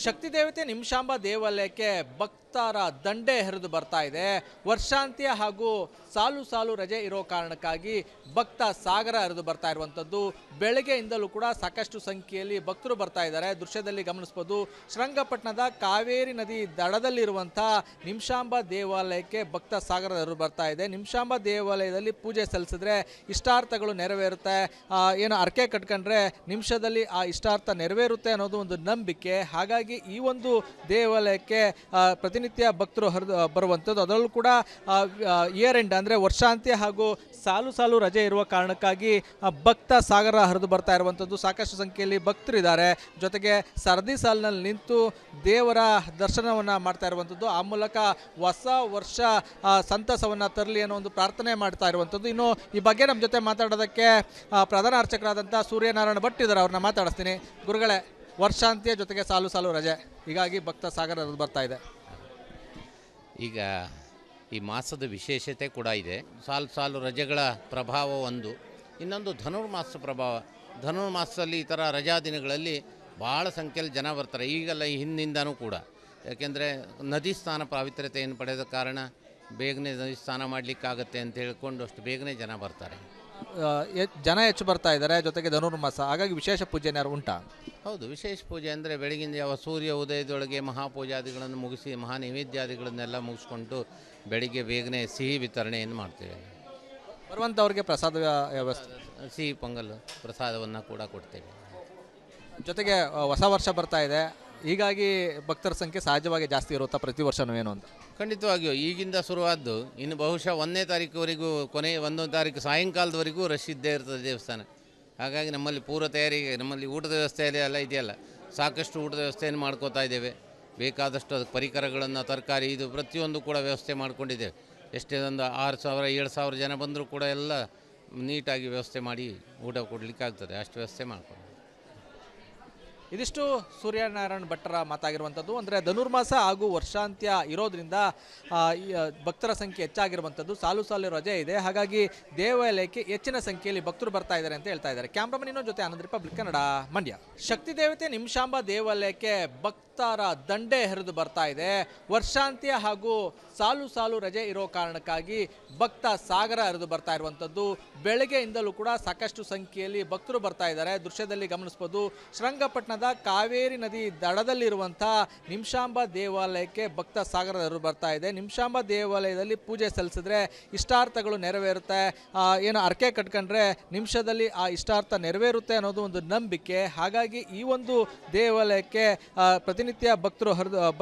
ಶಕ್ತಿ ದೇವತೆ ನಿಮಿಷಾಂಬ ದೇವಾಲಯಕ್ಕೆ ಭಕ್ತರ ದಂಡೆ ಹರಿದು ಬರ್ತಾ ಇದೆ. ವರ್ಷಾಂತ್ಯ ಹಾಗೂ ಸಾಲು ಸಾಲು ರಜೆ ಇರೋ ಕಾರಣಕ್ಕಾಗಿ ಭಕ್ತ ಸಾಗರ ಹರಿದು ಬರ್ತಾ ಇರುವಂಥದ್ದು. ಬೆಳಗ್ಗೆಯಿಂದಲೂ ಕೂಡ ಸಾಕಷ್ಟು ಸಂಖ್ಯೆಯಲ್ಲಿ ಭಕ್ತರು ಬರ್ತಾ ಇದ್ದಾರೆ. ದೃಶ್ಯದಲ್ಲಿ ಗಮನಿಸಬಹುದು, ಶ್ರೀರಂಗಪಟ್ಟಣದ ಕಾವೇರಿ ನದಿ ದಡದಲ್ಲಿರುವಂಥ ನಿಮಿಷಾಂಬ ದೇವಾಲಯಕ್ಕೆ ಭಕ್ತ ಸಾಗರ ಹರಿದು ಬರ್ತಾ ಇದೆ. ನಿಮಿಷಾಂಬ ದೇವಾಲಯದಲ್ಲಿ ಪೂಜೆ ಸಲ್ಲಿಸಿದ್ರೆ ಇಷ್ಟಾರ್ಥಗಳು ನೆರವೇರುತ್ತೆ, ಏನು ಅರ್ಕೆ ಕಟ್ಕೊಂಡ್ರೆ ನಿಮಿಷದಲ್ಲಿ ಆ ಇಷ್ಟಾರ್ಥ ನೆರವೇರುತ್ತೆ ಅನ್ನೋದು ಒಂದು ನಂಬಿಕೆ. ಹಾಗಾಗಿ ಈ ಒಂದು ದೇವಾಲಯಕ್ಕೆ ಪ್ರತಿನಿತ್ಯ ಭಕ್ತರು ಬರುವಂಥದ್ದು. ಅದರಲ್ಲೂ ಕೂಡ ಇಯರ್ ಎಂಡ್ ಅಂದರೆ ವರ್ಷಾಂತ್ಯ ಹಾಗೂ ಸಾಲು ಸಾಲು ರಜೆ ಇರುವ ಕಾರಣಕ್ಕಾಗಿ ಭಕ್ತ ಸಾಗರ ಹರಿದು ಬರ್ತಾ ಇರುವಂಥದ್ದು. ಸಾಕಷ್ಟು ಸಂಖ್ಯೆಯಲ್ಲಿ ಭಕ್ತರಿದ್ದಾರೆ. ಜೊತೆಗೆ ಸರದಿ ಸಾಲಿನಲ್ಲಿ ನಿಂತು ದೇವರ ದರ್ಶನವನ್ನು ಮಾಡ್ತಾ ಇರುವಂಥದ್ದು. ಆ ಮೂಲಕ ಹೊಸ ವರ್ಷ ಸಂತಸವನ್ನು ತರಲಿ ಅನ್ನೋ ಒಂದು ಪ್ರಾರ್ಥನೆ ಮಾಡ್ತಾ ಇರುವಂಥದ್ದು. ಇನ್ನು ಈ ಬಗ್ಗೆ ನಮ್ಮ ಜೊತೆ ಮಾತಾಡೋದಕ್ಕೆ ಪ್ರಧಾನ ಅರ್ಚಕರಾದಂಥ ಸೂರ್ಯನಾರಾಯಣ ಭಟ್ ಇದ್ದಾರೆ. ಅವ್ರನ್ನ ಮಾತಾಡಿಸ್ತೀನಿ. ಗುರುಗಳೇ, ವರ್ಷಾಂತ್ಯ ಜೊತೆಗೆ ಸಾಲು ಸಾಲು ರಜೆ, ಹೀಗಾಗಿ ಭಕ್ತ ಸಾಗರ ಹರಿದು ಬರ್ತಾ ಇದೆ. ಈಗ ಈ ಮಾಸದ ವಿಶೇಷತೆ ಕೂಡ ಇದೆ. ಸಾಲು ಸಾಲು ರಜೆಗಳ ಪ್ರಭಾವ ಒಂದು, ಇನ್ನೊಂದು ಧನುರ್ಮಾಸ ಪ್ರಭಾವ. ಧನುರ್ಮಾಸದಲ್ಲಿ ಈ ಥರ ರಜಾ ದಿನಗಳಲ್ಲಿ ಭಾಳ ಸಂಖ್ಯೆಯಲ್ಲಿ ಜನ ಬರ್ತಾರೆ. ಈಗಲ್ಲ, ಈ ಹಿಂದಿಂದನೂ ಕೂಡ. ಯಾಕೆಂದರೆ ನದಿ ಸ್ನಾನ ಪಾವಿತ್ರ್ಯತೆಯನ್ನು ಪಡೆದ ಕಾರಣ ಬೇಗನೆ ನದಿ ಸ್ನಾನ ಮಾಡಲಿಕ್ಕಾಗತ್ತೆ ಅಂತ ಹೇಳ್ಕೊಂಡು ಅಷ್ಟು ಬೇಗನೆ ಜನ ಬರ್ತಾರೆ. ಜನ ಹೆಚ್ಚು ಬರ್ತಾ ಇದ್ದಾರೆ. ಜೊತೆಗೆ ಧನುರ್ಮಾಸ, ಹಾಗಾಗಿ ವಿಶೇಷ ಪೂಜೆ ಏನಾದ್ರು ಉಂಟಾ? ಹೌದು, ವಿಶೇಷ ಪೂಜೆ ಅಂದರೆ ಬೆಳಗಿನ ಜಾವ ಸೂರ್ಯ ಉದಯದೊಳಗೆ ಮಹಾಪೂಜಾದಿಗಳನ್ನು ಮುಗಿಸಿ ಮಹಾ ನೈವೇದ್ಯಾದಿಗಳನ್ನೆಲ್ಲ ಮುಗಿಸ್ಕೊಂಡು ಬೆಳಿಗ್ಗೆ ಬೇಗನೆ ಸಿಹಿ ವಿತರಣೆಯನ್ನು ಮಾಡ್ತೇವೆ. ಬರುವಂಥವ್ರಿಗೆ ಪ್ರಸಾದ ವ್ಯವಸ್ಥೆ, ಸಿಹಿ ಪೊಂಗಲ್ ಪ್ರಸಾದವನ್ನು ಕೂಡ ಕೊಡ್ತೇವೆ. ಜೊತೆಗೆ ಹೊಸ ವರ್ಷ ಬರ್ತಾ ಇದೆ, ಹೀಗಾಗಿ ಭಕ್ತರ ಸಂಖ್ಯೆ ಸಹಜವಾಗಿ ಜಾಸ್ತಿ ಇರುತ್ತಾ ಪ್ರತಿ ವರ್ಷನೂ ಏನು ಅಂತ? ಖಂಡಿತವಾಗಿಯೂ ಈಗಿಂದ ಶುರುವಾದ್ದು ಇನ್ನು ಬಹುಶಃ 1ನೇ ತಾರೀಕುವರೆಗೂ, ಕೊನೆ 1ನೇ ತಾರೀಕು ಸಾಯಂಕಾಲದವರೆಗೂ ರಶ್ ಇದ್ದೇ ಇರ್ತದೆ ದೇವಸ್ಥಾನ. ಹಾಗಾಗಿ ನಮ್ಮಲ್ಲಿ ಪೂರ್ವ ತಯಾರಿಗೆ, ನಮ್ಮಲ್ಲಿ ಊಟದ ವ್ಯವಸ್ಥೆಯಲ್ಲಿ ಎಲ್ಲ ಇದೆಯಲ್ಲ, ಸಾಕಷ್ಟು ಊಟದ ವ್ಯವಸ್ಥೆಯನ್ನು ಮಾಡ್ಕೋತಾ ಇದ್ದೇವೆ. ಬೇಕಾದಷ್ಟು ಅದಕ್ಕೆ ಪರಿಕರಗಳನ್ನು, ತರಕಾರಿ, ಇದು ಪ್ರತಿಯೊಂದು ಕೂಡ ವ್ಯವಸ್ಥೆ ಮಾಡ್ಕೊಂಡಿದ್ದೇವೆ. ಎಷ್ಟೇ ಒಂದು 6,000-7,000 ಜನ ಬಂದರೂ ಕೂಡ ಎಲ್ಲ ನೀಟಾಗಿ ವ್ಯವಸ್ಥೆ ಮಾಡಿ ಊಟ ಕೊಡಲಿಕ್ಕಾಗ್ತದೆ, ಅಷ್ಟು ವ್ಯವಸ್ಥೆ ಮಾಡ್ಕೊಂಡು. ಇದಿಷ್ಟು ಸೂರ್ಯನಾರಾಯಣ ಭಟ್ಟರ ಮಾತಾಗಿರುವಂಥದ್ದು. ಅಂದರೆ ಧನುರ್ಮಾಸ ಹಾಗೂ ವರ್ಷಾಂತ್ಯ ಇರೋದ್ರಿಂದ ಭಕ್ತರ ಸಂಖ್ಯೆ ಹೆಚ್ಚಾಗಿರುವಂಥದ್ದು. ಸಾಲು ಸಾಲು ರಜೆ ಇದೆ, ಹಾಗಾಗಿ ದೇವಾಲಯಕ್ಕೆ ಹೆಚ್ಚಿನ ಸಂಖ್ಯೆಯಲ್ಲಿ ಭಕ್ತರು ಬರ್ತಾ ಇದ್ದಾರೆ ಅಂತ ಹೇಳ್ತಾ ಇದ್ದಾರೆ. ಕ್ಯಾಮ್ರಾಮನ್ ಜೊತೆ ಆನಂದ್, ರಿಪಬ್ಲಿಕ್ ಕನ್ನಡ, ಮಂಡ್ಯ. ಶಕ್ತಿ ದೇವತೆ ನಿಮಿಷಾಂಬ ದೇವಾಲಯಕ್ಕೆ ಭಕ್ತರ ದಂಡೆ ಹರಿದು ಬರ್ತಾ ಇದೆ. ವರ್ಷಾಂತ್ಯ ಹಾಗೂ ಸಾಲು ಸಾಲು ರಜೆ ಇರೋ ಕಾರಣಕ್ಕಾಗಿ ಭಕ್ತ ಸಾಗರ ಹರಿದು ಬರ್ತಾ ಇರುವಂಥದ್ದು. ಬೆಳಗ್ಗೆಯಿಂದಲೂ ಕೂಡ ಸಾಕಷ್ಟು ಸಂಖ್ಯೆಯಲ್ಲಿ ಭಕ್ತರು ಬರ್ತಾ ಇದ್ದಾರೆ. ದೃಶ್ಯದಲ್ಲಿ ಗಮನಿಸಬಹುದು, ಶ್ರೀರಂಗಪಟ್ಟಣದ ಕಾವೇರಿ ನದಿ ದಡದಲ್ಲಿರುವಂಥ ನಿಮಿಷಾಂಬ ದೇವಾಲಯಕ್ಕೆ ಭಕ್ತ ಸಾಗರ ಹರಿದು ಬರ್ತಾ ಇದೆ. ನಿಮಿಷಾಂಬ ದೇವಾಲಯದಲ್ಲಿ ಪೂಜೆ ಸಲ್ಲಿಸಿದ್ರೆ ಇಷ್ಟಾರ್ಥಗಳು ನೆರವೇರುತ್ತೆ, ಏನು ಅರ್ಕೆ ಕಟ್ಕೊಂಡ್ರೆ ನಿಮಿಷದಲ್ಲಿ ಆ ಇಷ್ಟಾರ್ಥ ನೆರವೇರುತ್ತೆ ಅನ್ನೋದು ಒಂದು ನಂಬಿಕೆ. ಹಾಗಾಗಿ ಈ ಒಂದು ದೇವಾಲಯಕ್ಕೆ ಪ್ರತಿನಿತ್ಯ ಭಕ್ತರು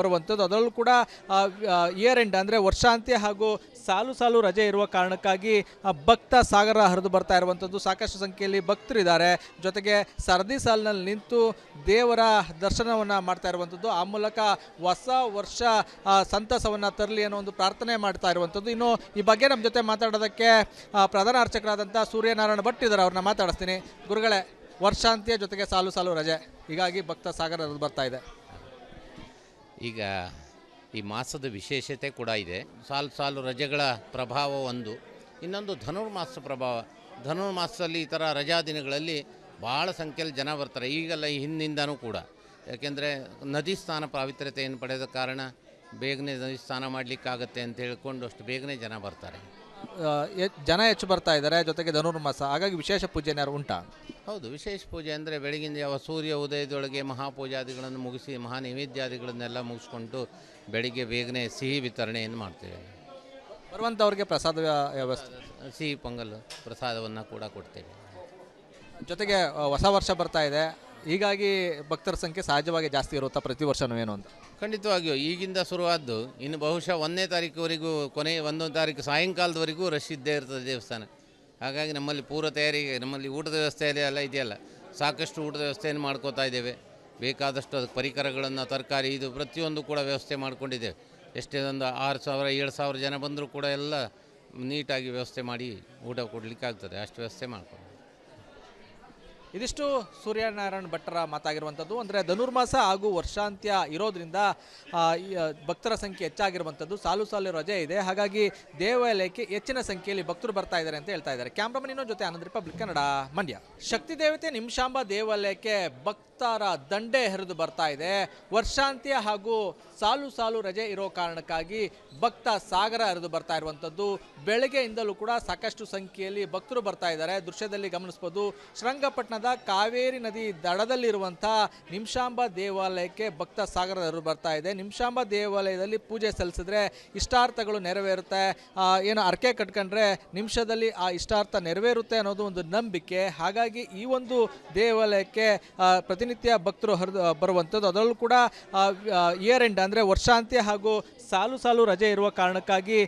ಬರುವಂಥದ್ದು. ಅದರಲ್ಲೂ ಕೂಡ ಇಯರ್ ಎಂಡ್ ಅಂದರೆ ವರ್ಷಾಂತ್ಯ ಹಾಗೂ ಸಾಲು ಸಾಲು ರಜೆ ಇರುವ ಕಾರಣಕ್ಕಾಗಿ ಭಕ್ತ ಸಾಗರ ಹರಿದು ಬರ್ತಾ ಇರುವಂಥದ್ದು. ಸಾಕಷ್ಟು ಸಂಖ್ಯೆಯಲ್ಲಿ ಭಕ್ತರಿದ್ದಾರೆ. ಜೊತೆಗೆ ಸರದಿ ಸಾಲಿನಲ್ಲಿ ನಿಂತು ದೇವರ ದರ್ಶನವನ್ನು ಮಾಡ್ತಾ ಇರುವಂಥದ್ದು. ಆ ಮೂಲಕ ಹೊಸ ವರ್ಷ ಸಂತಸವನ್ನು ತರಲಿ ಅನ್ನೋ ಒಂದು ಪ್ರಾರ್ಥನೆ ಮಾಡ್ತಾ ಇರುವಂಥದ್ದು. ಇನ್ನು ಈ ಬಗ್ಗೆ ನಮ್ಮ ಜೊತೆ ಮಾತಾಡೋದಕ್ಕೆ ಪ್ರಧಾನ ಅರ್ಚಕರಾದಂಥ ಸೂರ್ಯನಾರಾಯಣ ಭಟ್ ಇದ್ದಾರೆ. ಅವ್ರನ್ನ ಮಾತಾಡಿಸ್ತೀನಿ. ಗುರುಗಳೇ, ವರ್ಷಾಂತ್ಯ ಜೊತೆಗೆ ಸಾಲು ಸಾಲು ರಜೆ, ಹೀಗಾಗಿ ಭಕ್ತ ಸಾಗರ ಹರಿದು ಬರ್ತಾ ಇದೆ. ಈಗ ಈ ಮಾಸದ ವಿಶೇಷತೆ ಕೂಡ ಇದೆ. ಸಾಲು ಸಾಲು ರಜೆಗಳ ಪ್ರಭಾವ ಒಂದು, ಇನ್ನೊಂದು ಧನುರ್ಮಾಸ ಪ್ರಭಾವ. ಧನುರ್ಮಾಸದಲ್ಲಿ ಈ ಥರ ರಜಾ ದಿನಗಳಲ್ಲಿ ಭಾಳ ಸಂಖ್ಯೆಯಲ್ಲಿ ಜನ ಬರ್ತಾರೆ. ಈಗಲ್ಲ, ಈ ಹಿಂದಿಂದನೂ ಕೂಡ. ಯಾಕೆಂದರೆ ನದಿ ಸ್ನಾನ ಪಾವಿತ್ರ್ಯತೆಯನ್ನು ಪಡೆದ ಕಾರಣ ಬೇಗನೆ ನದಿ ಸ್ನಾನ ಮಾಡಲಿಕ್ಕಾಗತ್ತೆ ಅಂತ ಹೇಳ್ಕೊಂಡು ಅಷ್ಟು ಬೇಗನೆ ಜನ ಬರ್ತಾರೆ. ಜನ ಹೆಚ್ಚು ಬರ್ತಾ ಇದ್ದಾರೆ. ಜೊತೆಗೆ ಧನುರ್ಮಾಸ, ಹಾಗಾಗಿ ವಿಶೇಷ ಪೂಜೆ ಏನಾದ್ರು ಉಂಟಾ? ಹೌದು, ವಿಶೇಷ ಪೂಜೆ ಅಂದರೆ ಬೆಳಗಿನ ಜಾವ ಸೂರ್ಯ ಉದಯದೊಳಗೆ ಮಹಾಪೂಜಾದಿಗಳನ್ನು ಮುಗಿಸಿ ಮಹಾ ನೈವೇದ್ಯಾದಿಗಳನ್ನೆಲ್ಲ ಮುಗಿಸ್ಕೊಂಡು ಬೆಳಿಗ್ಗೆ ಬೇಗನೆ ಸಿಹಿ ವಿತರಣೆಯನ್ನು ಮಾಡ್ತೇವೆ. ಬರುವಂಥವ್ರಿಗೆ ಪ್ರಸಾದ ವ್ಯವಸ್ಥೆ, ಸಿಹಿ ಪೊಂಗಲ್ ಪ್ರಸಾದವನ್ನು ಕೂಡ ಕೊಡ್ತೇವೆ. ಜೊತೆಗೆ ಹೊಸ ವರ್ಷ ಬರ್ತಾ ಇದೆ, ಹೀಗಾಗಿ ಭಕ್ತರ ಸಂಖ್ಯೆ ಸಹಜವಾಗಿ ಜಾಸ್ತಿ ಇರುತ್ತಾ ಪ್ರತಿ ವರ್ಷನೂ ಏನು ಅಂತ? ಖಂಡಿತವಾಗಿಯೂ ಈಗಿಂದ ಶುರುವಾದ್ದು ಇನ್ನು ಬಹುಶಃ 1ನೇ ತಾರೀಕುವರೆಗೂ, ಕೊನೆ 1ನೇ ತಾರೀಕು ಸಾಯಂಕಾಲದವರೆಗೂ ರಶ್ ಇದ್ದೇ ಇರ್ತದೆ ದೇವಸ್ಥಾನ. ಹಾಗಾಗಿ ನಮ್ಮಲ್ಲಿ ಪೂರ್ವ ತಯಾರಿಗೆ, ನಮ್ಮಲ್ಲಿ ಊಟದ ವ್ಯವಸ್ಥೆಯಲ್ಲಿ ಎಲ್ಲ ಇದೆಯಲ್ಲ, ಸಾಕಷ್ಟು ಊಟದ ವ್ಯವಸ್ಥೆಯನ್ನು ಮಾಡ್ಕೋತಾ ಇದ್ದೇವೆ. ಬೇಕಾದಷ್ಟು ಅದಕ್ಕೆ ಪರಿಕರಗಳನ್ನು, ತರಕಾರಿ, ಇದು ಪ್ರತಿಯೊಂದು ಕೂಡ ವ್ಯವಸ್ಥೆ ಮಾಡ್ಕೊಂಡಿದ್ದೇವೆ. ಎಷ್ಟೇ ಒಂದು 6,000-7,000 ಜನ ಬಂದರೂ ಕೂಡ ಎಲ್ಲ ನೀಟಾಗಿ ವ್ಯವಸ್ಥೆ ಮಾಡಿ ಊಟ ಕೊಡಲಿಕ್ಕಾಗ್ತದೆ, ಅಷ್ಟು ವ್ಯವಸ್ಥೆ ಮಾಡ್ಕೊಂಡು. ಇದಿಷ್ಟು ಸೂರ್ಯನಾರಾಯಣ ಭಟ್ಟರ ಮಾತಾಗಿರುವಂಥದ್ದು. ಅಂದರೆ ಧನುರ್ಮಾಸ ಹಾಗೂ ವರ್ಷಾಂತ್ಯ ಇರೋದ್ರಿಂದ ಭಕ್ತರ ಸಂಖ್ಯೆ ಹೆಚ್ಚಾಗಿರುವಂಥದ್ದು. ಸಾಲು ಸಾಲು ರಜೆ ಇದೆ, ಹಾಗಾಗಿ ದೇವಾಲಯಕ್ಕೆ ಹೆಚ್ಚಿನ ಸಂಖ್ಯೆಯಲ್ಲಿ ಭಕ್ತರು ಬರ್ತಾ ಇದ್ದಾರೆ ಅಂತ ಹೇಳ್ತಾ ಇದ್ದಾರೆ. ಕ್ಯಾಮ್ರಾಮನ್ ಜೊತೆ ಆನಂದ್, ರಿಪಬ್ಲಿಕ್ ಕನ್ನಡ, ಮಂಡ್ಯ. ಶಕ್ತಿ ದೇವತೆ ನಿಮಿಷಾಂಬ ದೇವಾಲಯಕ್ಕೆ ಭಕ್ತರ ದಂಡೆ ಹರಿದು ಬರ್ತಾ ಇದೆ. ವರ್ಷಾಂತ್ಯ ಹಾಗೂ ಸಾಲು ಸಾಲು ರಜೆ ಇರೋ ಕಾರಣಕ್ಕಾಗಿ ಭಕ್ತ ಸಾಗರ ಹರಿದು ಬರ್ತಾ ಇರುವಂಥದ್ದು. ಬೆಳಗ್ಗೆಯಿಂದಲೂ ಕೂಡ ಸಾಕಷ್ಟು ಸಂಖ್ಯೆಯಲ್ಲಿ ಭಕ್ತರು ಬರ್ತಾ ಇದ್ದಾರೆ. ದೃಶ್ಯದಲ್ಲಿ ಗಮನಿಸ್ಬೋದು, ಶ್ರೀರಂಗಪಟ್ಟಣದ ಕಾವೇರಿ ನದಿ ದಡದಲ್ಲಿರುವಂಥ ನಿಮಿಷಾಂಬ ದೇವಾಲಯಕ್ಕೆ ಭಕ್ತ ಸಾಗರ ಹರಿದು ಬರ್ತಾ ಇದೆ. ನಿಮಿಷಾಂಬ ದೇವಾಲಯದಲ್ಲಿ ಪೂಜೆ ಸಲ್ಲಿಸಿದ್ರೆ ಇಷ್ಟಾರ್ಥಗಳು ನೆರವೇರುತ್ತೆ, ಏನು ಅರ್ಕೆ ಕಟ್ಕೊಂಡ್ರೆ ನಿಮಿಷದಲ್ಲಿ ಆ ಇಷ್ಟಾರ್ಥ ನೆರವೇರುತ್ತೆ ಅನ್ನೋದು ಒಂದು ನಂಬಿಕೆ. ಹಾಗಾಗಿ ಈ ಒಂದು ದೇವಾಲಯಕ್ಕೆ ಪ್ರತಿನಿತ್ಯ ಭಕ್ತರು ಬರುವಂಥದ್ದು. ಅದರಲ್ಲೂ ಕೂಡ ಇಯರ್ ಎಂಡ್ ಅಂದರೆ ವರ್ಷಾಂತ್ಯ ಹಾಗೂ ಸಾಲು ಸಾಲು ರಜೆ ಇರುವ ಕಾರಣಕ್ಕಾಗಿ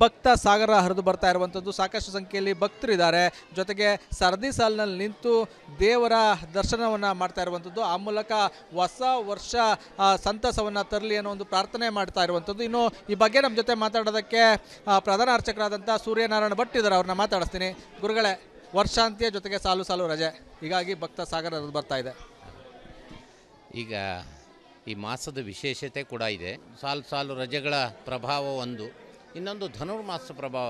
ಭಕ್ತ ಸಾಗರ ಹರಿದು ಬರ್ತಾ ಇರುವಂಥದ್ದು. ಸಾಕಷ್ಟು ಸಂಖ್ಯೆಯಲ್ಲಿ ಭಕ್ತರಿದ್ದಾರೆ. ಜೊತೆಗೆ ಸರದಿ ಸಾಲಿನಲ್ಲಿ ನಿಂತು ದೇವರ ದರ್ಶನವನ್ನು ಮಾಡ್ತಾ ಇರುವಂಥದ್ದು. ಆ ಮೂಲಕ ಹೊಸ ವರ್ಷ ಸಂತಸವನ್ನು ತರಲಿ ಅನ್ನೋ ಒಂದು ಪ್ರಾರ್ಥನೆ ಮಾಡ್ತಾ ಇರುವಂಥದ್ದು. ಇನ್ನು ಈ ಬಗ್ಗೆ ನಮ್ಮ ಜೊತೆ ಮಾತಾಡೋದಕ್ಕೆ ಪ್ರಧಾನ ಅರ್ಚಕರಾದಂಥ ಸೂರ್ಯನಾರಾಯಣ ಭಟ್ ಇದ್ದಾರೆ. ಅವ್ರನ್ನ ಮಾತಾಡಿಸ್ತೀನಿ. ಗುರುಗಳೇ, ವರ್ಷಾಂತ್ಯ ಜೊತೆಗೆ ಸಾಲು ಸಾಲು ರಜೆ, ಹೀಗಾಗಿ ಭಕ್ತ ಸಾಗರ ಹರಿದು ಬರ್ತಾ ಇದೆ. ಈಗ ಈ ಮಾಸದ ವಿಶೇಷತೆ ಕೂಡ ಇದೆ. ಸಾಲು ಸಾಲು ರಜೆಗಳ ಪ್ರಭಾವ ಒಂದು, ಇನ್ನೊಂದು ಧನುರ್ಮಾಸ ಪ್ರಭಾವ.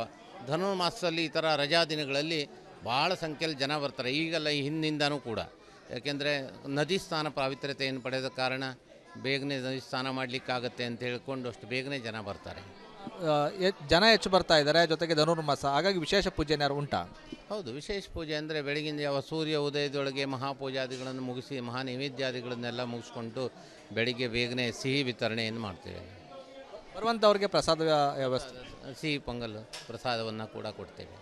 ಧನುರ್ಮಾಸದಲ್ಲಿ ಈ ಥರ ರಜಾ ದಿನಗಳಲ್ಲಿ ಭಾಳ ಸಂಖ್ಯೆಯಲ್ಲಿ ಜನ ಬರ್ತಾರೆ. ಈಗಲ್ಲ, ಈ ಹಿಂದಿಂದನೂ ಕೂಡ. ಯಾಕೆಂದರೆ ನದಿ ಸ್ನಾನ ಪಾವಿತ್ರ್ಯತೆಯನ್ನು ಪಡೆದ ಕಾರಣ ಬೇಗನೆ ನದಿ ಸ್ನಾನ ಮಾಡಲಿಕ್ಕಾಗತ್ತೆ ಅಂತ ಹೇಳ್ಕೊಂಡು ಅಷ್ಟು ಬೇಗನೆ ಜನ ಬರ್ತಾರೆ. ಜನ ಹೆಚ್ಚು ಬರ್ತಾ ಇದ್ದಾರೆ. ಜೊತೆಗೆ ಧನುರ್ಮಾಸ, ಹಾಗಾಗಿ ವಿಶೇಷ ಪೂಜೆ ಏನಾದ್ರು ಉಂಟಾ? ಹೌದು, ವಿಶೇಷ ಪೂಜೆ ಅಂದರೆ ಬೆಳಗಿನ ಜಾವ ಸೂರ್ಯ ಉದಯದೊಳಗೆ ಮಹಾಪೂಜಾದಿಗಳನ್ನು ಮುಗಿಸಿ ಮಹಾ ನೈವೇದ್ಯಾದಿಗಳನ್ನೆಲ್ಲ ಮುಗಿಸ್ಕೊಂಡು ಬೆಳಿಗ್ಗೆ ಬೇಗನೆ ಸಿಹಿ ವಿತರಣೆಯನ್ನು ಮಾಡ್ತೇವೆ. ಬರುವಂಥವ್ರಿಗೆ ಪ್ರಸಾದ ವ್ಯವಸ್ಥೆ, ಸಿಹಿ ಪೊಂಗಲ್ ಪ್ರಸಾದವನ್ನು ಕೂಡ ಕೊಡ್ತೇವೆ.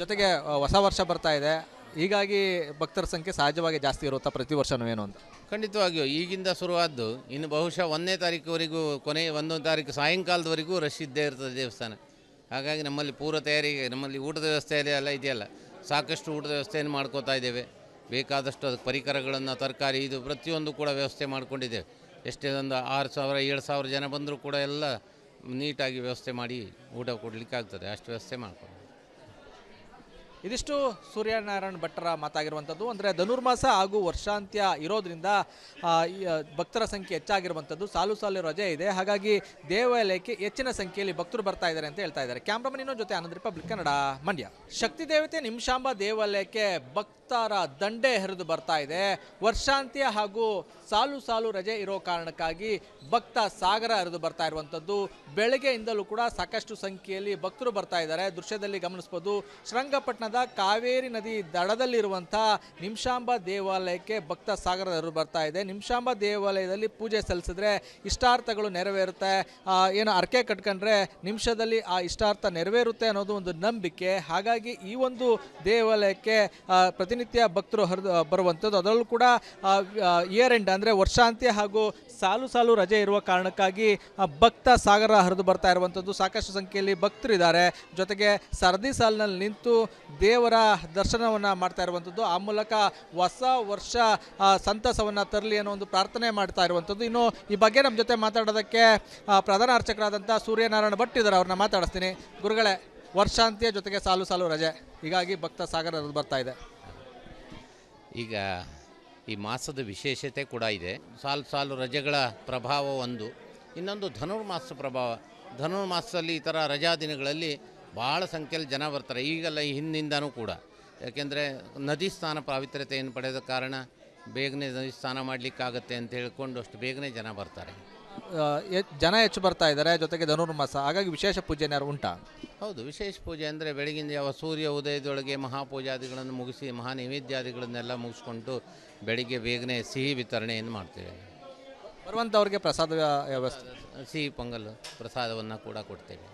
ಜೊತೆಗೆ ಹೊಸ ವರ್ಷ ಬರ್ತಾ ಇದೆ, ಹೀಗಾಗಿ ಭಕ್ತರ ಸಂಖ್ಯೆ ಸಹಜವಾಗಿ ಜಾಸ್ತಿ ಇರುತ್ತಾ ಪ್ರತಿ ವರ್ಷನೂ ಏನು ಅಂತ? ಖಂಡಿತವಾಗಿಯೂ ಈಗಿಂದ ಶುರುವಾದ್ದು ಇನ್ನು ಬಹುಶಃ 1ನೇ ತಾರೀಕುವರೆಗೂ, ಕೊನೆ 1 ತಾರೀಕು ಸಾಯಂಕಾಲದವರೆಗೂ ರಶ್ ಇದ್ದೇ ಇರ್ತದೆ ದೇವಸ್ಥಾನ. ಹಾಗಾಗಿ ನಮ್ಮಲ್ಲಿ ಪೂರ್ವ ತಯಾರಿಗೆ, ನಮ್ಮಲ್ಲಿ ಊಟದ ವ್ಯವಸ್ಥೆಯಲ್ಲಿ ಎಲ್ಲ ಇದೆಯಲ್ಲ, ಸಾಕಷ್ಟು ಊಟದ ವ್ಯವಸ್ಥೆಯನ್ನು ಮಾಡ್ಕೋತಾ ಇದ್ದೇವೆ. ಬೇಕಾದಷ್ಟು ಅದಕ್ಕೆ ಪರಿಕರಗಳನ್ನು, ತರಕಾರಿ, ಇದು ಪ್ರತಿಯೊಂದು ಕೂಡ ವ್ಯವಸ್ಥೆ ಮಾಡ್ಕೊಂಡಿದ್ದೇವೆ. ಎಷ್ಟೇ ಒಂದು 6,000 7,000 ಜನ ಬಂದರೂ ಕೂಡ ಎಲ್ಲ ನೀಟಾಗಿ ವ್ಯವಸ್ಥೆ ಮಾಡಿ ಊಟ ಕೊಡಲಿಕ್ಕಾಗ್ತದೆ, ಅಷ್ಟು ವ್ಯವಸ್ಥೆ ಮಾಡ್ಕೊಂಡು. ಇದಿಷ್ಟು ಸೂರ್ಯನಾರಾಯಣ ಭಟ್ಟರ ಮಾತಾಗಿರುವಂಥದ್ದು. ಅಂದರೆ ಧನುರ್ಮಾಸ ಹಾಗೂ ವರ್ಷಾಂತ್ಯ ಇರೋದ್ರಿಂದ ಭಕ್ತರ ಸಂಖ್ಯೆ ಹೆಚ್ಚಾಗಿರುವಂಥದ್ದು. ಸಾಲು ಸಾಲು ರಜೆ ಇದೆ, ಹಾಗಾಗಿ ದೇವಾಲಯಕ್ಕೆ ಹೆಚ್ಚಿನ ಸಂಖ್ಯೆಯಲ್ಲಿ ಭಕ್ತರು ಬರ್ತಾ ಇದ್ದಾರೆ ಅಂತ ಹೇಳ್ತಾ ಇದ್ದಾರೆ. ಕ್ಯಾಮ್ರಾಮನ್ ಇನ್ನೊಂದು ಜೊತೆ ಆನಂದ್ ರಿಪಬ್ಲಿಕ್ ಕನ್ನಡ, ಮಂಡ್ಯ. ಶಕ್ತಿ ದೇವತೆ ನಿಮಿಷಾಂಬ ದೇವಾಲಯಕ್ಕೆ ಭಕ್ತರ ದಂಡೆ ಹರಿದು ಬರ್ತಾ ಇದೆ. ವರ್ಷಾಂತ್ಯ ಹಾಗೂ ಸಾಲು ಸಾಲು ರಜೆ ಇರೋ ಕಾರಣಕ್ಕಾಗಿ ಭಕ್ತ ಸಾಗರ ಹರಿದು ಬರ್ತಾ ಇರುವಂಥದ್ದು. ಬೆಳಗ್ಗೆಯಿಂದಲೂ ಕೂಡ ಸಾಕಷ್ಟು ಸಂಖ್ಯೆಯಲ್ಲಿ ಭಕ್ತರು ಬರ್ತಾ ಇದ್ದಾರೆ. ದೃಶ್ಯದಲ್ಲಿ ಗಮನಿಸ್ಬೋದು, ಶ್ರೀರಂಗಪಟ್ಟಣದ ಕಾವೇರಿ ನದಿ ದಡದಲ್ಲಿರುವಂಥ ನಿಮಿಷಾಂಬ ದೇವಾಲಯಕ್ಕೆ ಭಕ್ತ ಸಾಗರ ಹರಿದು ಬರ್ತಾ ಇದೆ. ನಿಮಿಷಾಂಬ ದೇವಾಲಯದಲ್ಲಿ ಪೂಜೆ ಸಲ್ಲಿಸಿದ್ರೆ ಇಷ್ಟಾರ್ಥಗಳು ನೆರವೇರುತ್ತೆ, ಏನು ಅರ್ಕೆ ಕಟ್ಕೊಂಡ್ರೆ ನಿಮಿಷದಲ್ಲಿ ಆ ಇಷ್ಟಾರ್ಥ ನೆರವೇರುತ್ತೆ ಅನ್ನೋದು ಒಂದು ನಂಬಿಕೆ. ಹಾಗಾಗಿ ಈ ಒಂದು ದೇವಾಲಯಕ್ಕೆ ಪ್ರತಿನಿತ್ಯ ಭಕ್ತರು ಬರುವಂಥದ್ದು. ಅದರಲ್ಲೂ ಕೂಡ ಇಯರ್ ಎಂಡ್ ಅಂದರೆ ವರ್ಷಾಂತ್ಯ ಹಾಗೂ ಸಾಲು ಸಾಲು ರಜೆ ಇರುವ ಕಾರಣಕ್ಕಾಗಿ ಭಕ್ತ ಸಾಗರ ಹರಿದು ಬರ್ತಾ ಇರುವಂಥದ್ದು. ಸಾಕಷ್ಟು ಸಂಖ್ಯೆಯಲ್ಲಿ ಭಕ್ತರಿದ್ದಾರೆ. ಜೊತೆಗೆ ಸರದಿ ಸಾಲಿನಲ್ಲಿ ನಿಂತು ದೇವರ ದರ್ಶನವನ್ನು ಮಾಡ್ತಾ ಇರುವಂಥದ್ದು. ಆ ಮೂಲಕ ಹೊಸ ವರ್ಷ ಸಂತಸವನ್ನು ತರಲಿ ಅನ್ನೋ ಒಂದು ಪ್ರಾರ್ಥನೆ ಮಾಡ್ತಾ ಇರುವಂಥದ್ದು. ಇನ್ನು ಈ ಬಗ್ಗೆ ನಮ್ಮ ಜೊತೆ ಮಾತಾಡೋದಕ್ಕೆ ಪ್ರಧಾನ ಅರ್ಚಕರಾದಂಥ ಸೂರ್ಯನಾರಾಯಣ ಭಟ್ ಇದ್ದಾರೆ. ಅವ್ರನ್ನ ಮಾತಾಡಿಸ್ತೀನಿ. ಗುರುಗಳೇ, ವರ್ಷಾಂತ್ಯ ಜೊತೆಗೆ ಸಾಲು ಸಾಲು ರಜೆ, ಹೀಗಾಗಿ ಭಕ್ತ ಸಾಗರ ಹರಿದು ಬರ್ತಾ ಇದೆ. ಈಗ ಈ ಮಾಸದ ವಿಶೇಷತೆ ಕೂಡ ಇದೆ. ಸಾಲು ಸಾಲು ರಜೆಗಳ ಪ್ರಭಾವ ಒಂದು, ಇನ್ನೊಂದು ಧನುರ್ಮಾಸ ಪ್ರಭಾವ. ಧನುರ್ಮಾಸದಲ್ಲಿ ಈ ಥರ ರಜಾ ದಿನಗಳಲ್ಲಿ ಭಾಳ ಸಂಖ್ಯೆಯಲ್ಲಿ ಜನ ಬರ್ತಾರೆ. ಈಗಲ್ಲ, ಈ ಹಿಂದಿಂದನೂ ಕೂಡ. ಯಾಕೆಂದರೆ ನದಿ ಸ್ನಾನ ಪಾವಿತ್ರ್ಯತೆಯನ್ನು ಪಡೆದ ಕಾರಣ ಬೇಗನೆ ನದಿ ಸ್ನಾನ ಮಾಡಲಿಕ್ಕಾಗತ್ತೆ ಅಂತ ಹೇಳ್ಕೊಂಡು ಅಷ್ಟು ಬೇಗನೆ ಜನ ಬರ್ತಾರೆ. ಜನ ಹೆಚ್ಚು ಬರ್ತಾ ಇದ್ದಾರೆ. ಜೊತೆಗೆ ಧನುರ್ಮಾಸ, ಹಾಗಾಗಿ ವಿಶೇಷ ಪೂಜೆ ಏನಾದ್ರು ಉಂಟಾ? ಹೌದು, ವಿಶೇಷ ಪೂಜೆ ಅಂದರೆ ಬೆಳಗಿನ ಜಾವ ಸೂರ್ಯ ಉದಯದೊಳಗೆ ಮಹಾಪೂಜಾದಿಗಳನ್ನು ಮುಗಿಸಿ ಮಹಾ ನೈವೇದ್ಯಾದಿಗಳನ್ನೆಲ್ಲ ಮುಗಿಸ್ಕೊಂಡು ಬೆಳಿಗ್ಗೆ ಬೇಗನೆ ಸಿಹಿ ವಿತರಣೆಯನ್ನು ಮಾಡ್ತೇವೆ. ಬರುವಂಥವ್ರಿಗೆ ಪ್ರಸಾದ ವ್ಯವಸ್ಥೆ, ಸಿಹಿ ಪೊಂಗಲ್ ಪ್ರಸಾದವನ್ನು ಕೂಡ ಕೊಡ್ತೇವೆ.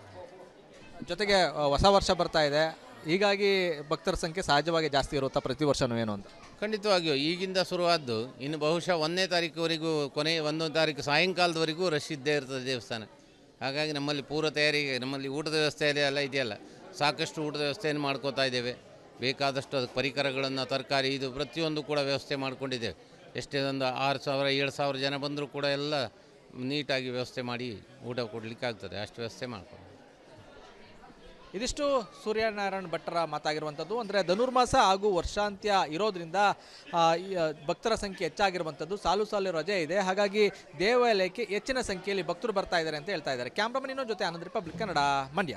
ಜೊತೆಗೆ ಹೊಸ ವರ್ಷ ಬರ್ತಾ ಇದೆ, ಹೀಗಾಗಿ ಭಕ್ತರ ಸಂಖ್ಯೆ ಸಹಜವಾಗಿ ಜಾಸ್ತಿ ಇರುತ್ತಾ ಪ್ರತಿ ವರ್ಷನೂ ಏನು ಅಂತ? ಖಂಡಿತವಾಗಿಯೂ ಈಗಿಂದ ಶುರುವಾದ್ದು ಇನ್ನು ಬಹುಶಃ 1ನೇ ತಾರೀಕುವರೆಗೂ, ಕೊನೆ 1 ತಾರೀಕು ಸಾಯಂಕಾಲದವರೆಗೂ ರಶ್ ಇದ್ದೇ ಇರ್ತದೆ ದೇವಸ್ಥಾನ. ಹಾಗಾಗಿ ನಮ್ಮಲ್ಲಿ ಪೂರ್ವ ತಯಾರಿಗೆ, ನಮ್ಮಲ್ಲಿ ಊಟದ ವ್ಯವಸ್ಥೆಯಲ್ಲಿ ಎಲ್ಲ ಇದೆಯಲ್ಲ, ಸಾಕಷ್ಟು ಊಟದ ವ್ಯವಸ್ಥೆಯನ್ನು ಮಾಡ್ಕೋತಾ ಇದ್ದೇವೆ. ಬೇಕಾದಷ್ಟು ಅದಕ್ಕೆ ಪರಿಕರಗಳನ್ನು, ತರಕಾರಿ, ಇದು ಪ್ರತಿಯೊಂದು ಕೂಡ ವ್ಯವಸ್ಥೆ ಮಾಡ್ಕೊಂಡಿದ್ದೇವೆ. ಎಷ್ಟೇ ಒಂದು 6,000 7,000 ಜನ ಬಂದರೂ ಕೂಡ ಎಲ್ಲ ನೀಟಾಗಿ ವ್ಯವಸ್ಥೆ ಮಾಡಿ ಊಟ ಕೊಡಲಿಕ್ಕಾಗ್ತದೆ, ಅಷ್ಟು ವ್ಯವಸ್ಥೆ ಮಾಡ್ಕೊಂಡು. ಇದಿಷ್ಟು ಸೂರ್ಯನಾರಾಯಣ ಭಟ್ಟರ ಮಾತಾಗಿರುವಂಥದ್ದು. ಅಂದರೆ ಧನುರ್ಮಾಸ ಹಾಗೂ ವರ್ಷಾಂತ್ಯ ಇರೋದ್ರಿಂದ ಭಕ್ತರ ಸಂಖ್ಯೆ ಹೆಚ್ಚಾಗಿರುವಂಥದ್ದು. ಸಾಲು ಸಾಲು ರಜೆ ಇದೆ, ಹಾಗಾಗಿ ದೇವಾಲಯಕ್ಕೆ ಹೆಚ್ಚಿನ ಸಂಖ್ಯೆಯಲ್ಲಿ ಭಕ್ತರು ಬರ್ತಾ ಇದ್ದಾರೆ ಅಂತ ಹೇಳ್ತಾ ಇದ್ದಾರೆ. ಕ್ಯಾಮ್ರಾಮನ್ ಇನ್ನೊಂದು ಜೊತೆ ಆನಂದ್ ರಿಪಬ್ಲಿಕ್ ಕನ್ನಡ, ಮಂಡ್ಯ.